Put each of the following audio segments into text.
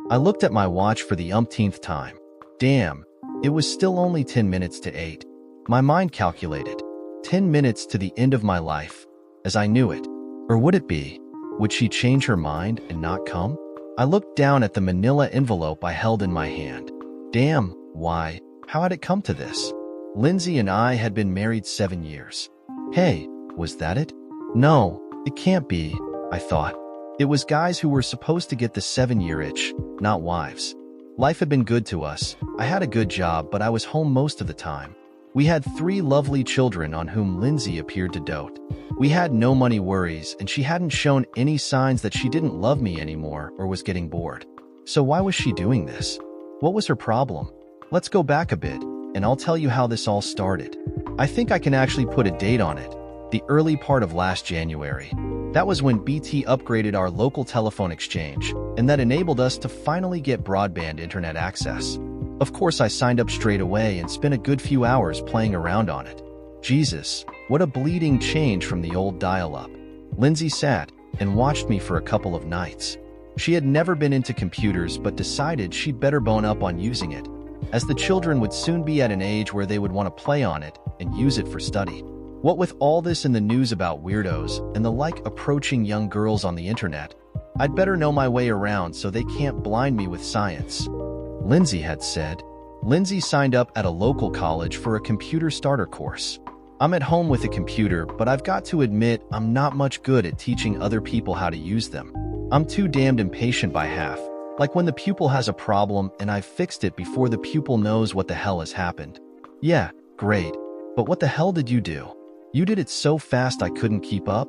I looked at my watch for the umpteenth time. Damn, it was still only 10 minutes to 8. My mind calculated. 10 minutes to the end of my life, as I knew it. Or would it be? Would she change her mind and not come? I looked down at the manila envelope I held in my hand. Damn, why? How had it come to this? Lindsay and I had been married 7 years. Hey, was that it? No, it can't be, I thought. It was guys who were supposed to get the 7-year itch, not wives. Life had been good to us. I had a good job, but I was home most of the time. We had 3 lovely children on whom Lindsay appeared to dote. We had no money worries, and she hadn't shown any signs that she didn't love me anymore or was getting bored. So why was she doing this? What was her problem? Let's go back a bit, and I'll tell you how this all started. I think I can actually put a date on it. The early part of last January. That was when BT upgraded our local telephone exchange, and that enabled us to finally get broadband internet access. Of course, I signed up straight away and spent a good few hours playing around on it. Jesus, what a bleeding change from the old dial-up. Lindsay sat and watched me for a couple of nights. She had never been into computers but decided she'd better bone up on using it, as the children would soon be at an age where they would want to play on it and use it for study. What with all this in the news about weirdos and the like approaching young girls on the internet, I'd better know my way around so they can't blind me with science. Lindsay had said. Lindsay signed up at a local college for a computer starter course. I'm at home with a computer, but I've got to admit I'm not much good at teaching other people how to use them. I'm too damned impatient by half, like when the pupil has a problem and I've fixed it before the pupil knows what the hell has happened. Yeah, great, but what the hell did you do? You did it so fast I couldn't keep up?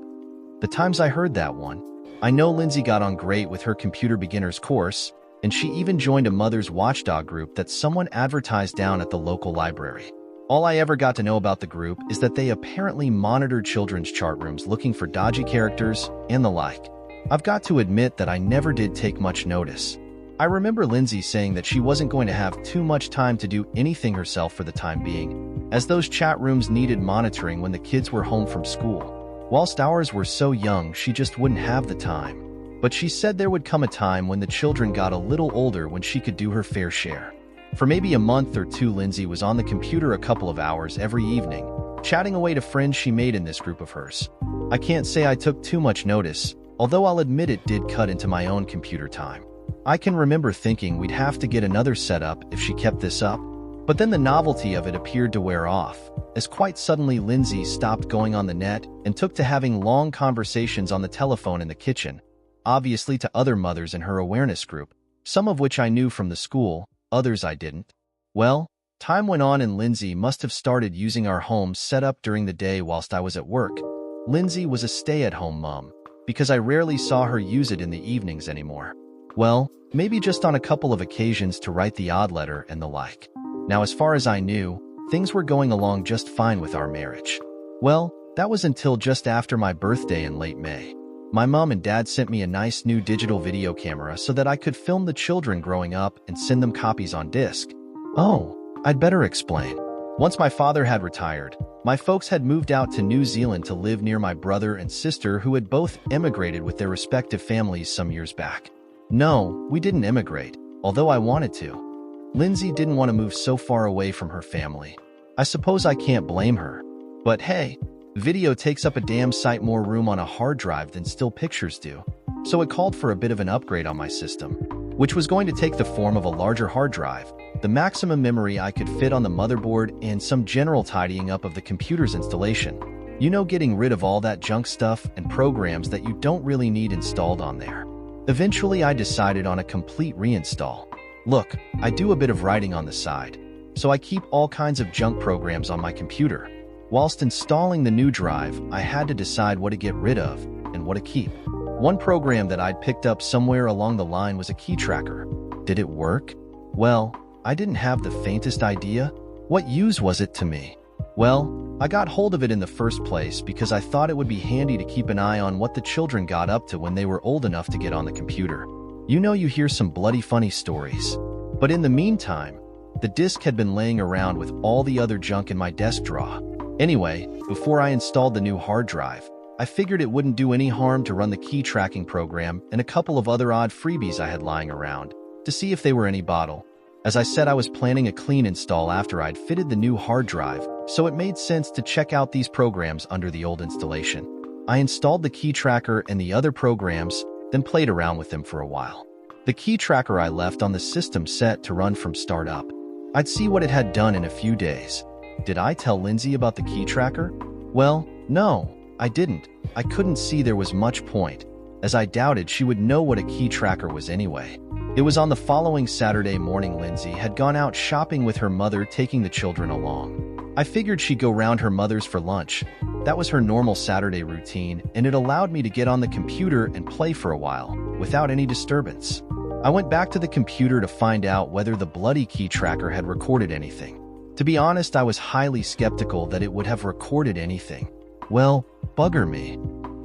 The times I heard that one. I know Lindsay got on great with her computer beginners course, and she even joined a mother's watchdog group that someone advertised down at the local library. All I ever got to know about the group is that they apparently monitored children's chart rooms looking for dodgy characters and the like. I've got to admit that I never did take much notice. I remember Lindsay saying that she wasn't going to have too much time to do anything herself for the time being, as those chat rooms needed monitoring when the kids were home from school. Whilst ours were so young, she just wouldn't have the time. But she said there would come a time when the children got a little older when she could do her fair share. For maybe a month or two, Lindsay was on the computer a couple of hours every evening, chatting away to friends she made in this group of hers. I can't say I took too much notice, although I'll admit it did cut into my own computer time. I can remember thinking we'd have to get another setup if she kept this up, but then the novelty of it appeared to wear off, as quite suddenly Lindsay stopped going on the net and took to having long conversations on the telephone in the kitchen, obviously to other mothers in her awareness group, some of which I knew from the school, others I didn't. Well, time went on and Lindsay must have started using our home set up during the day whilst I was at work. Lindsay was a stay-at-home mom, because I rarely saw her use it in the evenings anymore. Well, maybe just on a couple of occasions to write the odd letter and the like. Now, as far as I knew, things were going along just fine with our marriage. Well, that was until just after my birthday in late May. My mom and dad sent me a nice new digital video camera so that I could film the children growing up and send them copies on disc. Oh, I'd better explain. Once my father had retired, my folks had moved out to New Zealand to live near my brother and sister who had both emigrated with their respective families some years back. No, we didn't immigrate, although I wanted to. Lindsay didn't want to move so far away from her family. I suppose I can't blame her. But hey, video takes up a damn sight more room on a hard drive than still pictures do. So it called for a bit of an upgrade on my system, which was going to take the form of a larger hard drive, the maximum memory I could fit on the motherboard, and some general tidying up of the computer's installation. You know, getting rid of all that junk stuff and programs that you don't really need installed on there. Eventually, I decided on a complete reinstall. Look, I do a bit of writing on the side, so I keep all kinds of junk programs on my computer. Whilst installing the new drive, I had to decide what to get rid of and what to keep. One program that I'd picked up somewhere along the line was a key tracker. Did it work? Well, I didn't have the faintest idea. What use was it to me? Well, I got hold of it in the first place because I thought it would be handy to keep an eye on what the children got up to when they were old enough to get on the computer. You know, you hear some bloody funny stories. But in the meantime, the disk had been laying around with all the other junk in my desk drawer. Anyway, before I installed the new hard drive, I figured it wouldn't do any harm to run the key tracking program and a couple of other odd freebies I had lying around, to see if they were any bottle. As I said, I was planning a clean install after I'd fitted the new hard drive, so it made sense to check out these programs under the old installation. I installed the key tracker and the other programs, then played around with them for a while. The key tracker I left on the system set to run from startup. I'd see what it had done in a few days. Did I tell Lindsay about the key tracker? Well, no, I didn't. I couldn't see there was much point, as I doubted she would know what a key tracker was anyway. It was on the following Saturday morning. Lindsay had gone out shopping with her mother, taking the children along. I figured she'd go round her mother's for lunch. That was her normal Saturday routine, and it allowed me to get on the computer and play for a while, without any disturbance. I went back to the computer to find out whether the bloody key tracker had recorded anything. To be honest, I was highly skeptical that it would have recorded anything. Well, bugger me,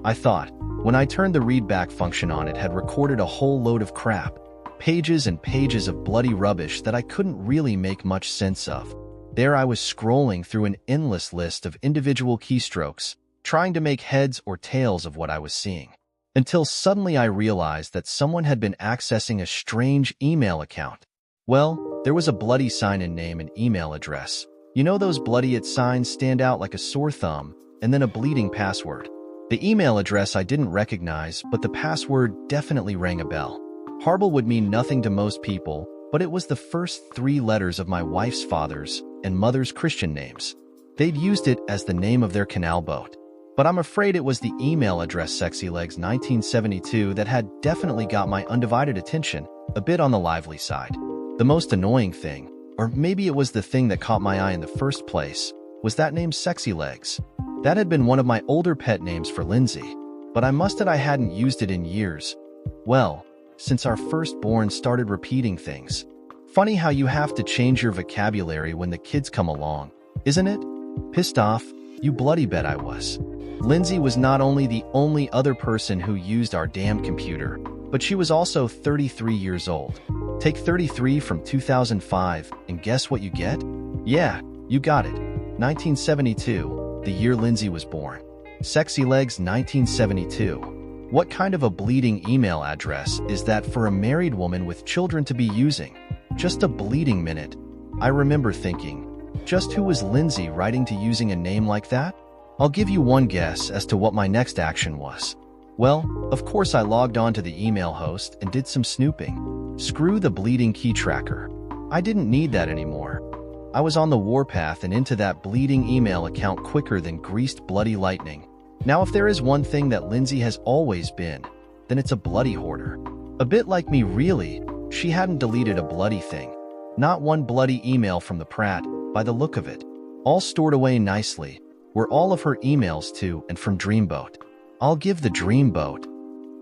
I thought. When I turned the readback function on, it had recorded a whole load of crap. Pages and pages of bloody rubbish that I couldn't really make much sense of. There I was scrolling through an endless list of individual keystrokes, trying to make heads or tails of what I was seeing. Until suddenly I realized that someone had been accessing a strange email account. Well, there was a bloody sign-in name and email address. You know those bloody it signs stand out like a sore thumb, and then a bleeding password. The email address I didn't recognize, but the password definitely rang a bell. Harble would mean nothing to most people, but it was the first 3 letters of my wife's father's and mother's Christian names. They'd used it as the name of their canal boat. But I'm afraid it was the email address sexylegs1972 that had definitely got my undivided attention, a bit on the lively side. The most annoying thing, or maybe it was the thing that caught my eye in the first place, was that name Sexy Legs. That had been one of my older pet names for Lindsay, but I must admit I hadn't used it in years. Well, since our firstborn started repeating things. Funny how you have to change your vocabulary when the kids come along, isn't it? Pissed off, you bloody bet I was. Lindsay was not only the only other person who used our damn computer, but she was also 33 years old. Take 33 from 2005, and guess what you get? Yeah, you got it. 1972, the year Lindsay was born. Sexy Legs 1972. What kind of a bleeding email address is that for a married woman with children to be using? Just a bleeding minute. I remember thinking, just who was Lindsay writing to using a name like that? I'll give you one guess as to what my next action was. Well, of course I logged on to the email host and did some snooping. Screw the bleeding key tracker. I didn't need that anymore. I was on the warpath and into that bleeding email account quicker than greased bloody lightning. Now if there is one thing that Lindsay has always been, then it's a bloody hoarder. A bit like me really, she hadn't deleted a bloody thing. Not one bloody email from the Pratt, by the look of it. All stored away nicely, were all of her emails to and from Dreamboat. I'll give the Dreamboat.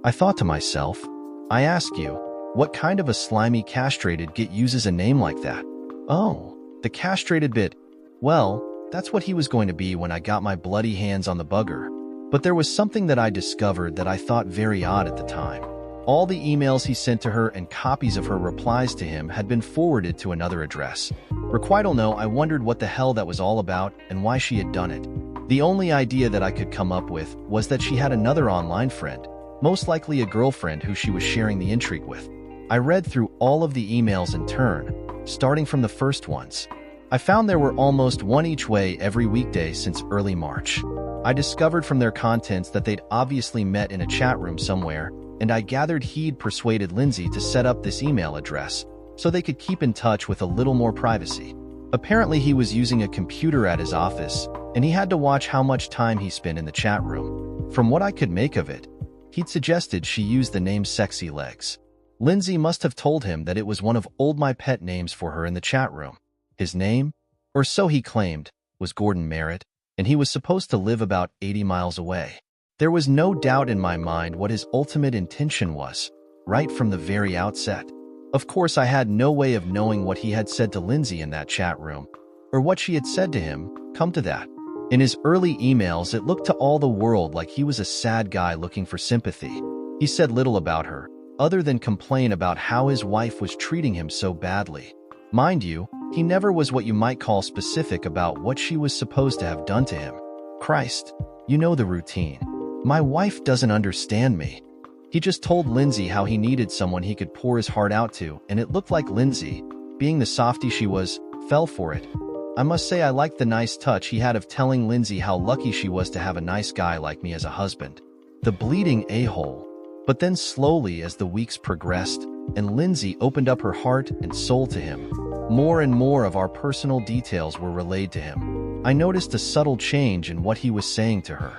I thought to myself, I ask you, what kind of a slimy castrated git uses a name like that? Oh, the castrated bit. Well, that's what he was going to be when I got my bloody hands on the bugger. But there was something that I discovered that I thought very odd at the time. All the emails he sent to her and copies of her replies to him had been forwarded to another address. Requital no, I wondered what the hell that was all about and why she had done it. The only idea that I could come up with was that she had another online friend, most likely a girlfriend who she was sharing the intrigue with. I read through all of the emails in turn, starting from the first ones. I found there were almost one each way every weekday since early March. I discovered from their contents that they'd obviously met in a chat room somewhere, and I gathered he'd persuaded Lindsay to set up this email address so they could keep in touch with a little more privacy. Apparently he was using a computer at his office, and he had to watch how much time he spent in the chat room. From what I could make of it, he'd suggested she use the name Sexy Legs. Lindsay must have told him that it was one of old my pet names for her in the chat room. His name, or so he claimed, was Gordon Merritt, and he was supposed to live about 80 miles away. There was no doubt in my mind what his ultimate intention was, right from the very outset. Of course, I had no way of knowing what he had said to Lindsay in that chat room, or what she had said to him, come to that. In his early emails, it looked to all the world like he was a sad guy looking for sympathy. He said little about her, other than complain about how his wife was treating him so badly. Mind you, he never was what you might call specific about what she was supposed to have done to him. Christ, you know the routine. My wife doesn't understand me. He just told Lindsay how he needed someone he could pour his heart out to, and it looked like Lindsay, being the softie she was, fell for it. I must say I liked the nice touch he had of telling Lindsay how lucky she was to have a nice guy like me as a husband. The bleeding a-hole. But then slowly as the weeks progressed, and Lindsay opened up her heart and soul to him, more and more of our personal details were relayed to him. I noticed a subtle change in what he was saying to her.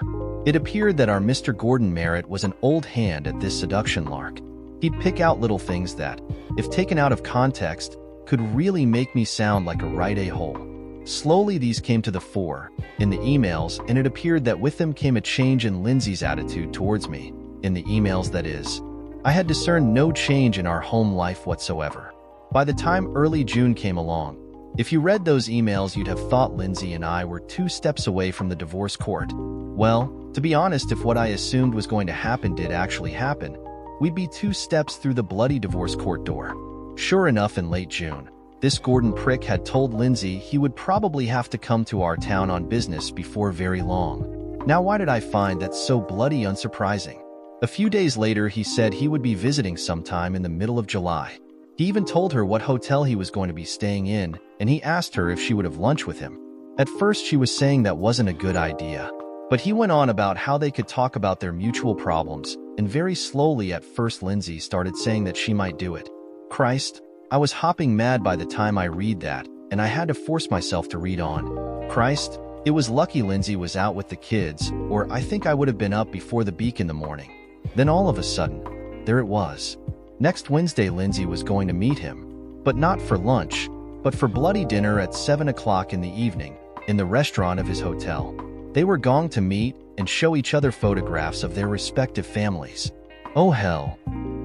It appeared that our Mr. Gordon Merritt was an old hand at this seduction lark. He'd pick out little things that, if taken out of context, could really make me sound like a right a-hole. Slowly these came to the fore, in the emails, and it appeared that with them came a change in Lindsay's attitude towards me. In the emails, that is. I had discerned no change in our home life whatsoever. By the time early June came along, if you read those emails you'd have thought Lindsay and I were 2 steps away from the divorce court. Well, to be honest, if what I assumed was going to happen did actually happen, we'd be 2 steps through the bloody divorce court door. Sure enough, in late June, this Gordon prick had told Lindsay he would probably have to come to our town on business before very long. Now why did I find that so bloody unsurprising? A few days later, he said he would be visiting sometime in the middle of July. He even told her what hotel he was going to be staying in, and he asked her if she would have lunch with him. At first, she was saying that wasn't a good idea, but he went on about how they could talk about their mutual problems, and very slowly at first Lindsay started saying that she might do it. Christ, I was hopping mad by the time I read that, and I had to force myself to read on. Christ, it was lucky Lindsay was out with the kids, or I think I would have been up before the beak in the morning. Then all of a sudden, there it was. Next Wednesday Lindsay was going to meet him, but not for lunch, but for bloody dinner at 7 o'clock in the evening, in the restaurant of his hotel. They were going to meet and show each other photographs of their respective families. Oh hell.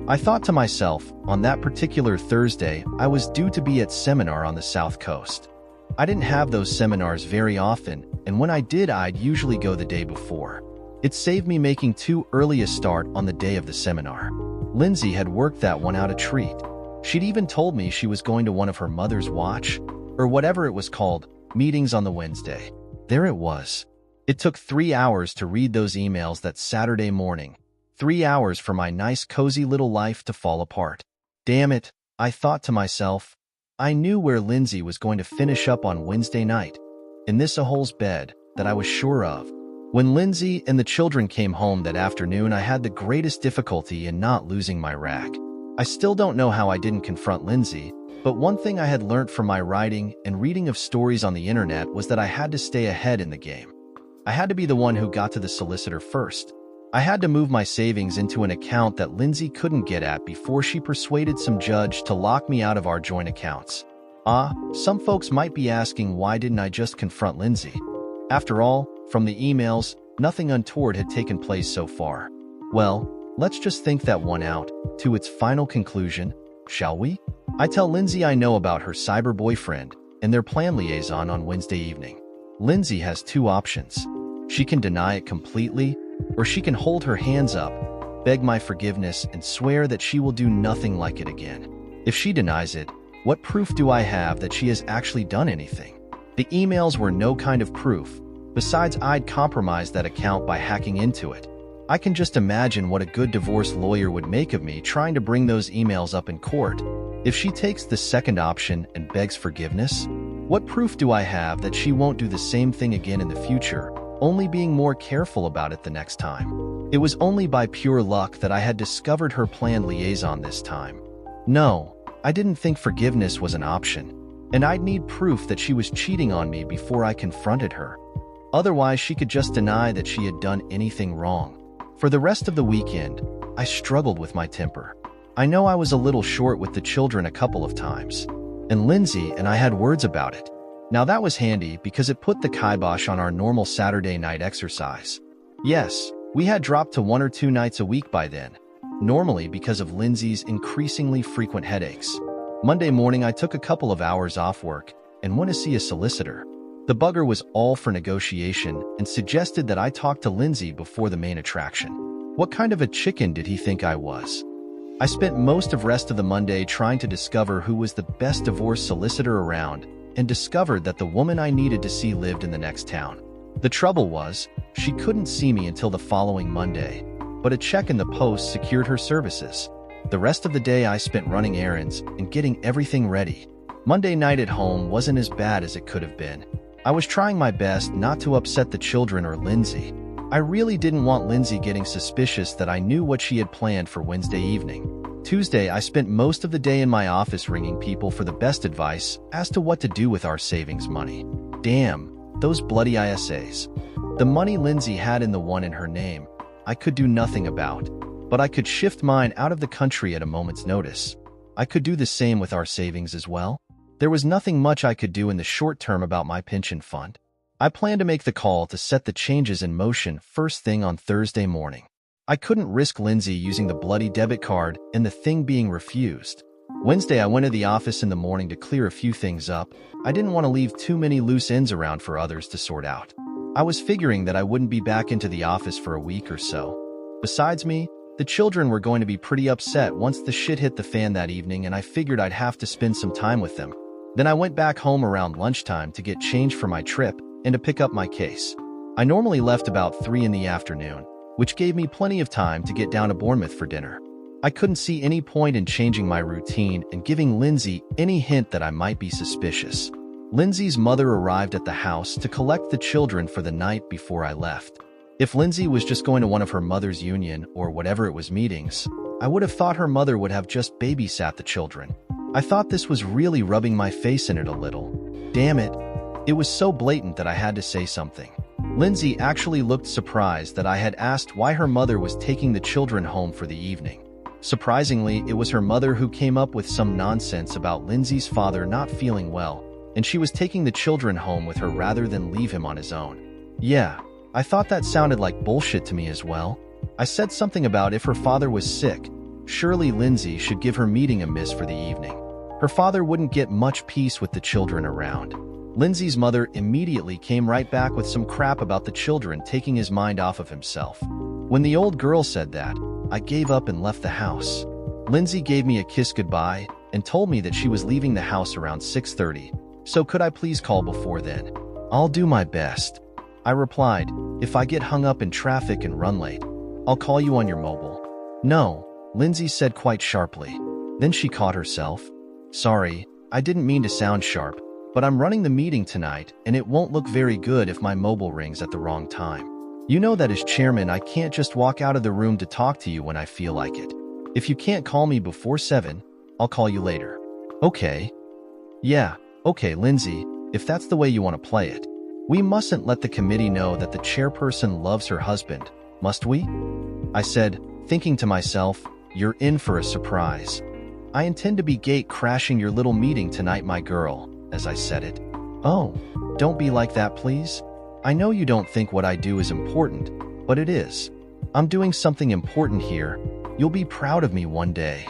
I thought to myself, on that particular Thursday, I was due to be at seminar on the South Coast. I didn't have those seminars very often, and when I did, I'd usually go the day before. It saved me making too early a start on the day of the seminar. Lindsay had worked that one out a treat. She'd even told me she was going to one of her mother's watch, or whatever it was called, meetings on the Wednesday. There it was. It took 3 hours to read those emails that Saturday morning. 3 hours for my nice cozy little life to fall apart. Damn it, I thought to myself. I knew where Lindsay was going to finish up on Wednesday night. In this a-hole's bed, that I was sure of. When Lindsay and the children came home that afternoon, I had the greatest difficulty in not losing my rag. I still don't know how I didn't confront Lindsay, but one thing I had learned from my writing and reading of stories on the internet was that I had to stay ahead in the game. I had to be the one who got to the solicitor first. I had to move my savings into an account that Lindsay couldn't get at before she persuaded some judge to lock me out of our joint accounts. Some folks might be asking, why didn't I just confront Lindsay? After all, from the emails, nothing untoward had taken place so far. Well, let's just think that one out, to its final conclusion, shall we? I tell Lindsay I know about her cyber boyfriend and their plan liaison on Wednesday evening. Lindsay has 2 options. She can deny it completely, or she can hold her hands up, beg my forgiveness, and swear that she will do nothing like it again. If she denies it, what proof do I have that she has actually done anything? The emails were no kind of proof. Besides, I'd compromised that account by hacking into it. I can just imagine what a good divorce lawyer would make of me trying to bring those emails up in court. If she takes the second option and begs forgiveness, what proof do I have that she won't do the same thing again in the future, only being more careful about it the next time? It was only by pure luck that I had discovered her planned liaison this time. No, I didn't think forgiveness was an option, and I'd need proof that she was cheating on me before I confronted her. Otherwise, she could just deny that she had done anything wrong. For the rest of the weekend, I struggled with my temper. I know I was a little short with the children a couple of times, and Lindsay and I had words about it. Now that was handy because it put the kibosh on our normal Saturday night exercise. Yes, we had dropped to 1 or 2 nights a week by then, normally because of Lindsay's increasingly frequent headaches. Monday morning, I took a couple of hours off work and went to see a solicitor. The bugger was all for negotiation and suggested that I talk to Lindsay before the main attraction. What kind of a chicken did he think I was? I spent most of rest of the Monday trying to discover who was the best divorce solicitor around and discovered that the woman I needed to see lived in the next town. The trouble was, she couldn't see me until the following Monday, but a check in the post secured her services. The rest of the day I spent running errands and getting everything ready. Monday night at home wasn't as bad as it could have been. I was trying my best not to upset the children or Lindsay. I really didn't want Lindsay getting suspicious that I knew what she had planned for Wednesday evening. Tuesday, I spent most of the day in my office ringing people for the best advice as to what to do with our savings money. Damn, those bloody ISAs. The money Lindsay had in the one in her name, I could do nothing about, but I could shift mine out of the country at a moment's notice. I could do the same with our savings as well. There was nothing much I could do in the short term about my pension fund. I planned to make the call to set the changes in motion first thing on Thursday morning. I couldn't risk Lindsay using the bloody debit card and the thing being refused. Wednesday, I went to the office in the morning to clear a few things up. I didn't want to leave too many loose ends around for others to sort out. I was figuring that I wouldn't be back into the office for a week or so. Besides me, the children were going to be pretty upset once the shit hit the fan that evening, and I figured I'd have to spend some time with them. Then I went back home around lunchtime to get changed for my trip and to pick up my case. I normally left about 3 in the afternoon, which gave me plenty of time to get down to Bournemouth for dinner. I couldn't see any point in changing my routine and giving Lindsay any hint that I might be suspicious. Lindsay's mother arrived at the house to collect the children for the night before I left. If Lindsay was just going to one of her mother's union or whatever it was meetings, I would have thought her mother would have just babysat the children. I thought this was really rubbing my face in it a little. Damn it. It was so blatant that I had to say something. Lindsay actually looked surprised that I had asked why her mother was taking the children home for the evening. Surprisingly, it was her mother who came up with some nonsense about Lindsay's father not feeling well, and she was taking the children home with her rather than leave him on his own. Yeah, I thought that sounded like bullshit to me as well. I said something about if her father was sick, surely Lindsay should give her meeting a miss for the evening. Her father wouldn't get much peace with the children around. Lindsay's mother immediately came right back with some crap about the children taking his mind off of himself. When the old girl said that, I gave up and left the house. Lindsay gave me a kiss goodbye and told me that she was leaving the house around 6:30, so could I please call before then? I'll do my best. I replied, if I get hung up in traffic and run late, I'll call you on your mobile. No, Lindsay said quite sharply. Then she caught herself. Sorry, I didn't mean to sound sharp, but I'm running the meeting tonight and it won't look very good if my mobile rings at the wrong time. You know that as chairman I can't just walk out of the room to talk to you when I feel like it. If you can't call me before 7, I'll call you later. Okay. Yeah, okay Lindsay, if that's the way you want to play it. We mustn't let the committee know that the chairperson loves her husband, must we? I said, thinking to myself, you're in for a surprise. I intend to be gate crashing your little meeting tonight, my girl, as I said it. Oh, don't be like that, please. I know you don't think what I do is important, but it is. I'm doing something important here. You'll be proud of me one day.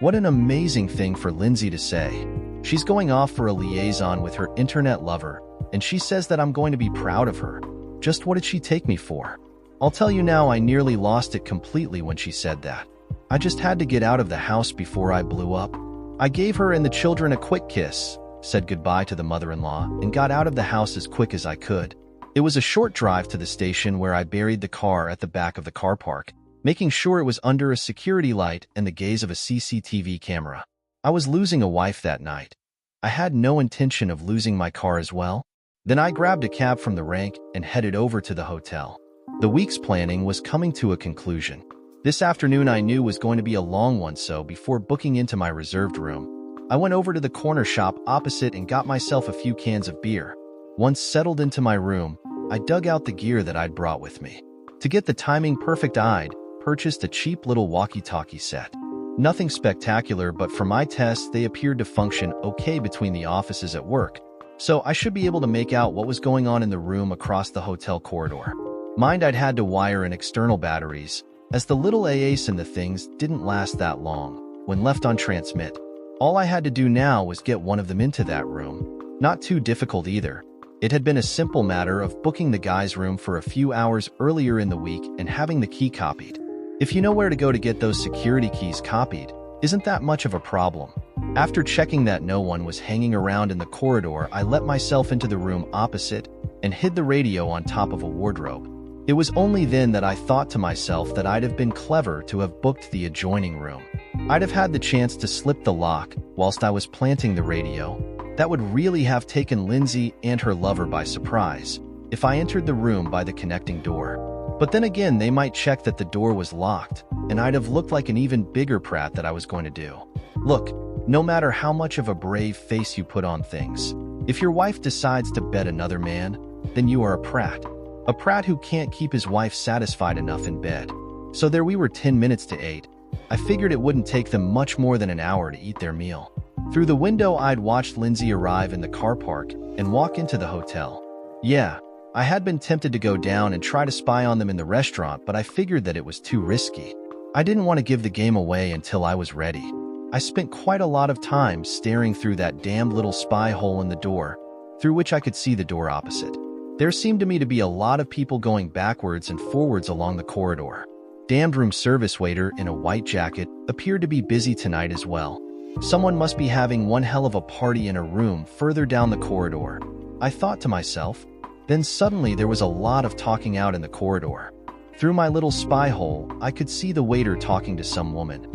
What an amazing thing for Lindsay to say. She's going off for a liaison with her internet lover, and she says that I'm going to be proud of her. Just what did she take me for? I'll tell you now, I nearly lost it completely when she said that. I just had to get out of the house before I blew up. I gave her and the children a quick kiss, said goodbye to the mother-in-law, and got out of the house as quick as I could. It was a short drive to the station where I buried the car at the back of the car park, making sure it was under a security light and the gaze of a CCTV camera. I was losing a wife that night. I had no intention of losing my car as well. Then I grabbed a cab from the rank and headed over to the hotel. The week's planning was coming to a conclusion. This afternoon I knew was going to be a long one, so before booking into my reserved room, I went over to the corner shop opposite and got myself a few cans of beer. Once settled into my room, I dug out the gear that I'd brought with me. To get the timing perfect, I'd purchased a cheap little walkie-talkie set. Nothing spectacular, but for my tests they appeared to function okay between the offices at work, so I should be able to make out what was going on in the room across the hotel corridor. Mind I'd had to wire in external batteries, as the little AAs in the things didn't last that long when left on transmit. All I had to do now was get one of them into that room. Not too difficult either. It had been a simple matter of booking the guy's room for a few hours earlier in the week and having the key copied. If you know where to go to get those security keys copied, isn't that much of a problem. After checking that no one was hanging around in the corridor, I let myself into the room opposite and hid the radio on top of a wardrobe. It was only then that I thought to myself that I'd have been clever to have booked the adjoining room. I'd have had the chance to slip the lock whilst I was planting the radio. That would really have taken Lindsay and her lover by surprise if I entered the room by the connecting door. But then again, they might check that the door was locked, and I'd have looked like an even bigger prat that I was going to do. Look, no matter how much of a brave face you put on things, if your wife decides to bed another man, then you are a prat. A prat who can't keep his wife satisfied enough in bed. So there we were 10 minutes to 8. I figured it wouldn't take them much more than an hour to eat their meal. Through the window, I'd watched Lindsay arrive in the car park and walk into the hotel. Yeah, I had been tempted to go down and try to spy on them in the restaurant, but I figured that it was too risky. I didn't want to give the game away until I was ready. I spent quite a lot of time staring through that damned little spy hole in the door, through which I could see the door opposite. There seemed to me to be a lot of people going backwards and forwards along the corridor. Damned room service waiter in a white jacket appeared to be busy tonight as well. Someone must be having one hell of a party in a room further down the corridor, I thought to myself. Then suddenly there was a lot of talking out in the corridor. Through my little spy hole, I could see the waiter talking to some woman.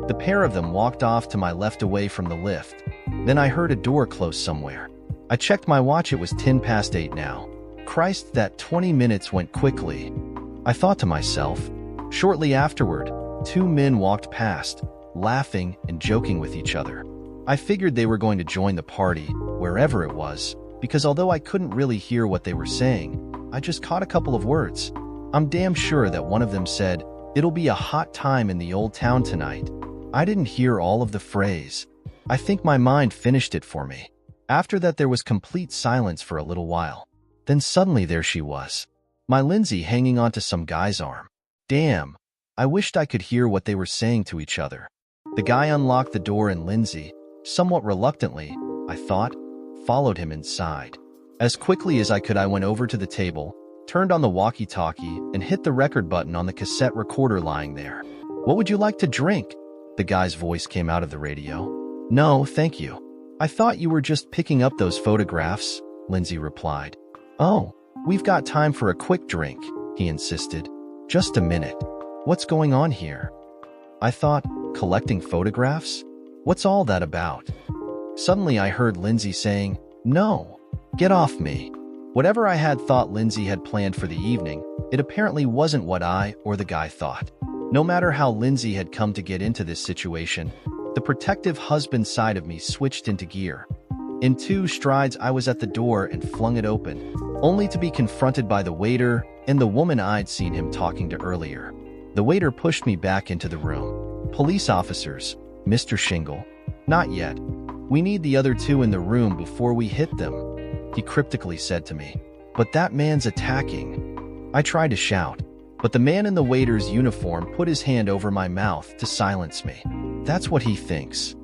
The pair of them walked off to my left away from the lift. Then I heard a door close somewhere. I checked my watch, it was 10 past 8 now. Christ, that 20 minutes went quickly, I thought to myself. Shortly afterward, 2 men walked past, laughing and joking with each other. I figured they were going to join the party, wherever it was, because although I couldn't really hear what they were saying, I just caught a couple of words. I'm damn sure that one of them said, "It'll be a hot time in the old town tonight." I didn't hear all of the phrase. I think my mind finished it for me. After that, there was complete silence for a little while. Then suddenly there she was, my Lindsay, hanging onto some guy's arm. Damn, I wished I could hear what they were saying to each other. The guy unlocked the door and Lindsay, somewhat reluctantly, I thought, followed him inside. As quickly as I could, I went over to the table, turned on the walkie-talkie, and hit the record button on the cassette recorder lying there. "What would you like to drink?" The guy's voice came out of the radio. "No, thank you. I thought you were just picking up those photographs," Lindsay replied. "Oh, we've got time for a quick drink," he insisted. "Just a minute. What's going on here?" I thought, collecting photographs? What's all that about? Suddenly I heard Lindsay saying, "No, get off me." Whatever I had thought Lindsay had planned for the evening, it apparently wasn't what I or the guy thought. No matter how Lindsay had come to get into this situation, the protective husband side of me switched into gear. In 2 strides, I was at the door and flung it open, only to be confronted by the waiter and the woman I'd seen him talking to earlier. The waiter pushed me back into the room. "Police officers, Mr. Shingle." "Not yet. We need the other 2 in the room before we hit them," he cryptically said to me. "But that man's attacking." I tried to shout, but the man in the waiter's uniform put his hand over my mouth to silence me. "That's what he thinks,"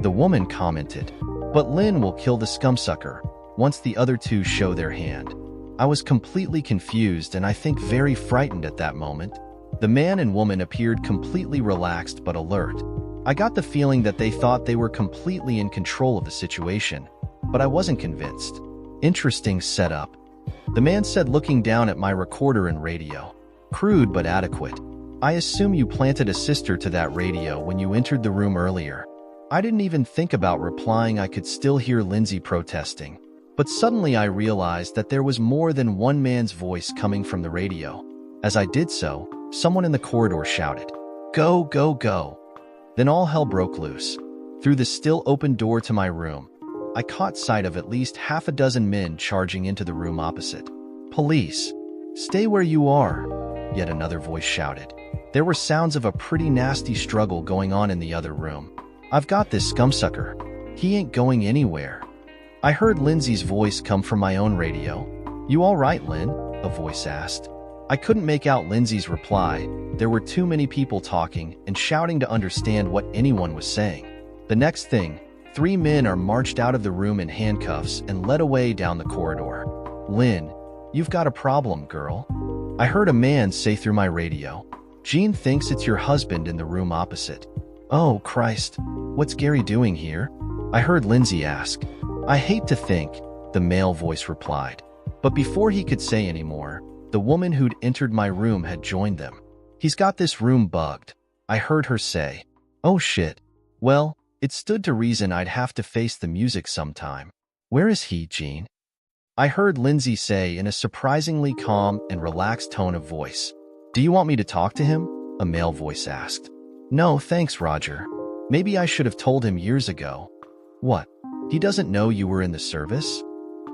the woman commented. "But Lynn will kill the scumsucker once the other 2 show their hand." I was completely confused and I think very frightened at that moment. The man and woman appeared completely relaxed but alert. I got the feeling that they thought they were completely in control of the situation, but I wasn't convinced. "Interesting setup," the man said, looking down at my recorder and radio. "Crude but adequate. I assume you planted a sister to that radio when you entered the room earlier." I didn't even think about replying. I could still hear Lindsay protesting. But suddenly I realized that there was more than one man's voice coming from the radio. As I did so, someone in the corridor shouted, "Go, go, go." Then all hell broke loose. Through the still open door to my room, I caught sight of at least half a dozen men charging into the room opposite. "Police, stay where you are," yet another voice shouted. There were sounds of a pretty nasty struggle going on in the other room. "I've got this scumsucker. He ain't going anywhere." I heard Lindsay's voice come from my own radio. "You all right, Lynn?" a voice asked. I couldn't make out Lindsay's reply. There were too many people talking and shouting to understand what anyone was saying. The next thing, 3 men are marched out of the room in handcuffs and led away down the corridor. "Lynn, you've got a problem, girl," I heard a man say through my radio. "Jean thinks it's your husband in the room opposite." "Oh, Christ, what's Gary doing here?" I heard Lindsay ask. "I hate to think," the male voice replied. But before he could say any more, The woman who'd entered my room had joined them. "He's got this room bugged," I heard her say. "Oh shit. Well, it stood to reason I'd have to face the music sometime." "Where is he, Jean?" I heard Lindsay say in a surprisingly calm and relaxed tone of voice. "Do you want me to talk to him?" a male voice asked. "No, thanks, Roger. Maybe I should have told him years ago." "What? He doesn't know you were in the service?"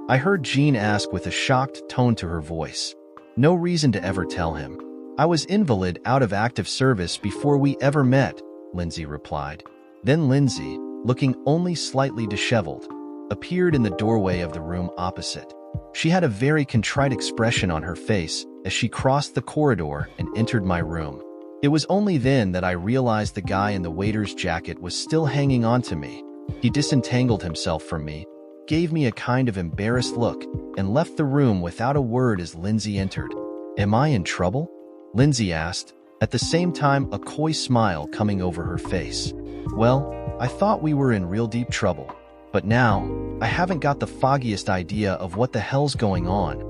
I heard Jean ask with a shocked tone to her voice. "No reason to ever tell him. I was invalid out of active service before we ever met," Lindsay replied. Then Lindsay, looking only slightly disheveled, appeared in the doorway of the room opposite. She had a very contrite expression on her face as she crossed the corridor and entered my room. It was only then that I realized the guy in the waiter's jacket was still hanging on to me. He disentangled himself from me, gave me a kind of embarrassed look, and left the room without a word as Lindsay entered. "Am I in trouble?" Lindsay asked, at the same time a coy smile coming over her face. "Well, I thought we were in real deep trouble, but now, I haven't got the foggiest idea of what the hell's going on,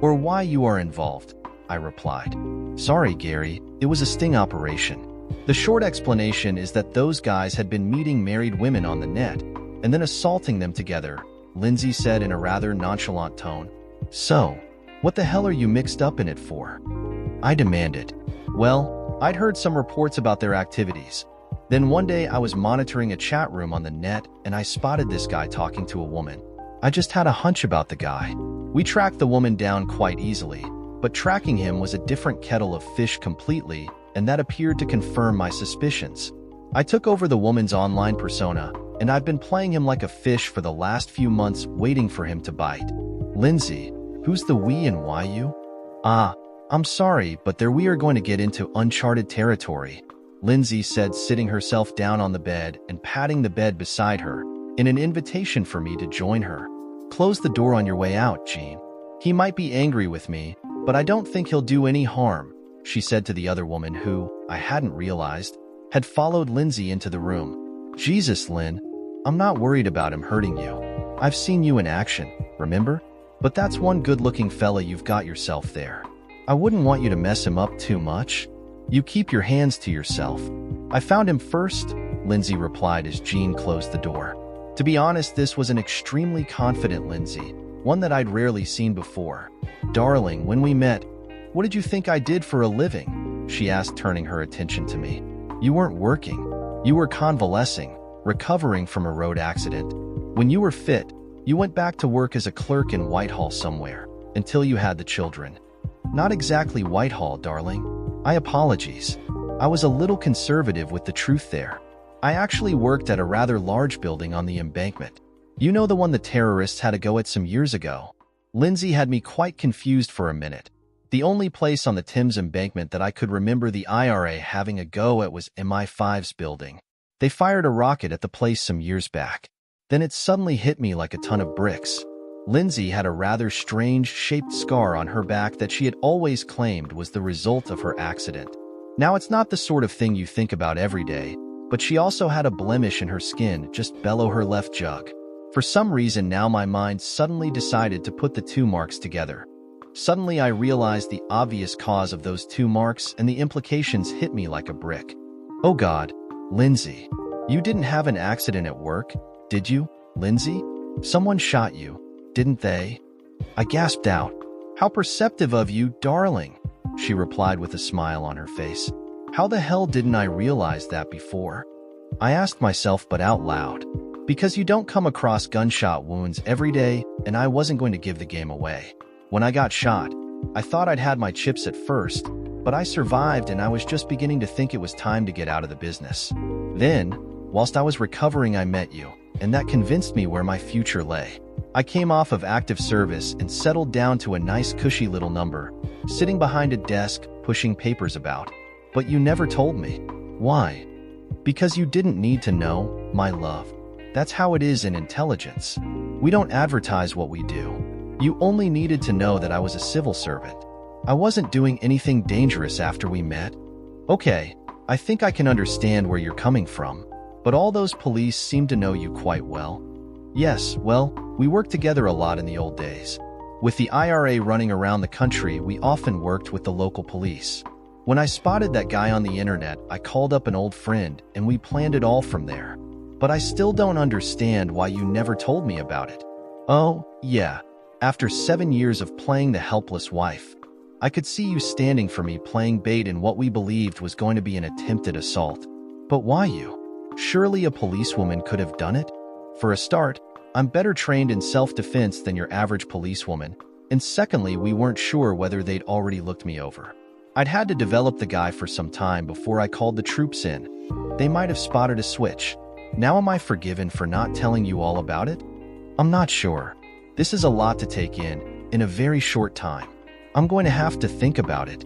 or why you are involved," I replied. "Sorry, Gary, it was a sting operation." The short explanation is that those guys had been meeting married women on the net, and then assaulting them together, Lindsay said in a rather nonchalant tone. "So, what the hell are you mixed up in it for?" I demanded. "Well, I'd heard some reports about their activities. Then one day I was monitoring a chat room on the net and I spotted this guy talking to a woman. I just had a hunch about the guy. We tracked the woman down quite easily, but tracking him was a different kettle of fish completely, and that appeared to confirm my suspicions. I took over the woman's online persona, and I've been playing him like a fish for the last few months, waiting for him to bite." "Lindsay, who's the we and why you?" I'm sorry, but we are going to get into uncharted territory," Lindsay said, sitting herself down on the bed and patting the bed beside her, in an invitation for me to join her. "Close the door on your way out, Jean. He might be angry with me, but I don't think he'll do any harm," she said to the other woman who, I hadn't realized, had followed Lindsay into the room. "Jesus, Lynn, I'm not worried about him hurting you. I've seen you in action, remember? But that's one good-looking fella you've got yourself there. I wouldn't want you to mess him up too much. You keep your hands to yourself." "I found him first," Lindsay replied as Jean closed the door. To be honest, this was an extremely confident Lindsay, one that I'd rarely seen before. "Darling, when we met, what did you think I did for a living?" she asked, turning her attention to me. "You weren't working. You were convalescing, recovering from a road accident. When you were fit, you went back to work as a clerk in Whitehall somewhere, until you had the children." "Not exactly Whitehall, darling. Apologies. I was a little conservative with the truth there. I actually worked at a rather large building on the embankment. You know, the one the terrorists had a go at some years ago?" Lindsay had me quite confused for a minute. The only place on the Thames embankment that I could remember the IRA having a go at was MI5's building. They fired a rocket at the place some years back. Then it suddenly hit me like a ton of bricks. Lindsay had a rather strange-shaped scar on her back that she had always claimed was the result of her accident. Now, it's not the sort of thing you think about every day, but she also had a blemish in her skin just below her left jug. For some reason now my mind suddenly decided to put the two marks together. Suddenly I realized the obvious cause of those two marks, and the implications hit me like a brick. "Oh God, Lindsay, you didn't have an accident at work, did you, Lindsay? Someone shot you, didn't they?" I gasped out. "How perceptive of you, darling," she replied with a smile on her face. "How the hell didn't I realize that before?" I asked myself, but out loud. Because you don't come across gunshot wounds every day, and I wasn't going to give the game away. When I got shot, I thought I'd had my chips at first, but I survived, and I was just beginning to think it was time to get out of the business. Then, whilst I was recovering, I met you, and that convinced me where my future lay. I came off of active service and settled down to a nice cushy little number, sitting behind a desk, pushing papers about. But you never told me. Why? Because you didn't need to know, my love. That's how it is in intelligence. We don't advertise what we do. You only needed to know that I was a civil servant. I wasn't doing anything dangerous after we met. Okay, I think I can understand where you're coming from, but all those police seem to know you quite well. Yes, well, we worked together a lot in the old days. With the IRA running around the country, we often worked with the local police. When I spotted that guy on the internet, I called up an old friend and we planned it all from there. But I still don't understand why you never told me about it. Oh, yeah. After 7 years of playing the helpless wife, I could see you standing for me playing bait in what we believed was going to be an attempted assault. But why you? Surely a policewoman could have done it? For a start, I'm better trained in self-defense than your average policewoman, and secondly, we weren't sure whether they'd already looked me over. I'd had to develop the guy for some time before I called the troops in. They might have spotted a switch. Now am I forgiven for not telling you all about it? I'm not sure. This is a lot to take in a very short time. I'm going to have to think about it.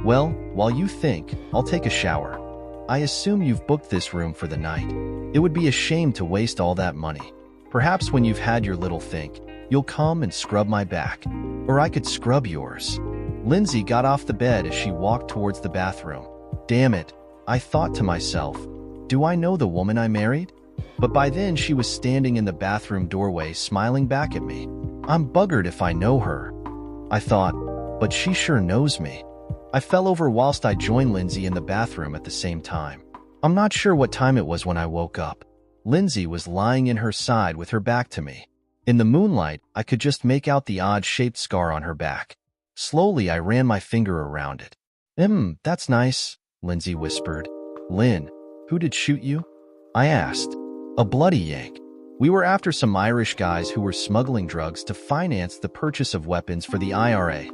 Well, while you think, I'll take a shower. I assume you've booked this room for the night. It would be a shame to waste all that money. Perhaps when you've had your little think, you'll come and scrub my back. Or I could scrub yours. Lindsay got off the bed as she walked towards the bathroom. Damn it, I thought to myself, do I know the woman I married? But by then she was standing in the bathroom doorway smiling back at me. I'm buggered if I know her. I thought, but she sure knows me. I fell over whilst I joined Lindsay in the bathroom at the same time. I'm not sure what time it was when I woke up. Lindsay was lying in her side with her back to me. In the moonlight, I could just make out the odd-shaped scar on her back. Slowly, I ran my finger around it. That's nice, Lindsay whispered. Lynn, who did shoot you? I asked. A bloody yank. We were after some Irish guys who were smuggling drugs to finance the purchase of weapons for the IRA.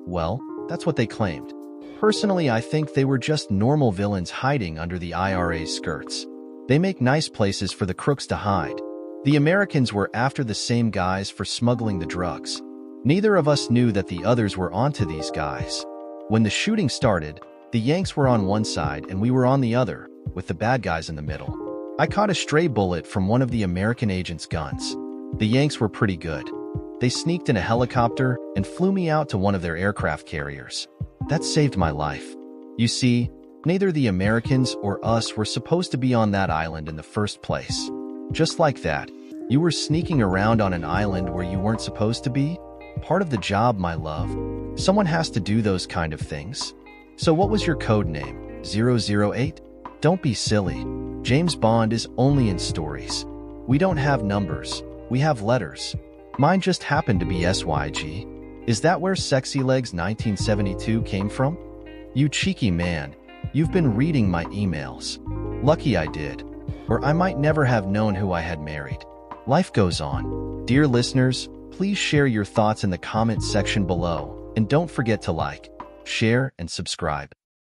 Well, that's what they claimed. Personally, I think they were just normal villains hiding under the IRA's skirts. They make nice places for the crooks to hide. The Americans were after the same guys for smuggling the drugs. Neither of us knew that the others were onto these guys. When the shooting started, the Yanks were on one side and we were on the other, with the bad guys in the middle. I caught a stray bullet from one of the American agents' guns. The Yanks were pretty good. They sneaked in a helicopter and flew me out to one of their aircraft carriers. That saved my life. You see, neither the Americans or us were supposed to be on that island in the first place. Just like that, you were sneaking around on an island where you weren't supposed to be? Part of the job, my love. Someone has to do those kind of things. So what was your code name? 008? Don't be silly. James Bond is only in stories. We don't have numbers. We have letters. Mine just happened to be SYG. Is that where Sexy Legs 1972 came from? You cheeky man. You've been reading my emails. Lucky I did. Or I might never have known who I had married. Life goes on. Dear listeners, please share your thoughts in the comments section below, and don't forget to like, share, and subscribe.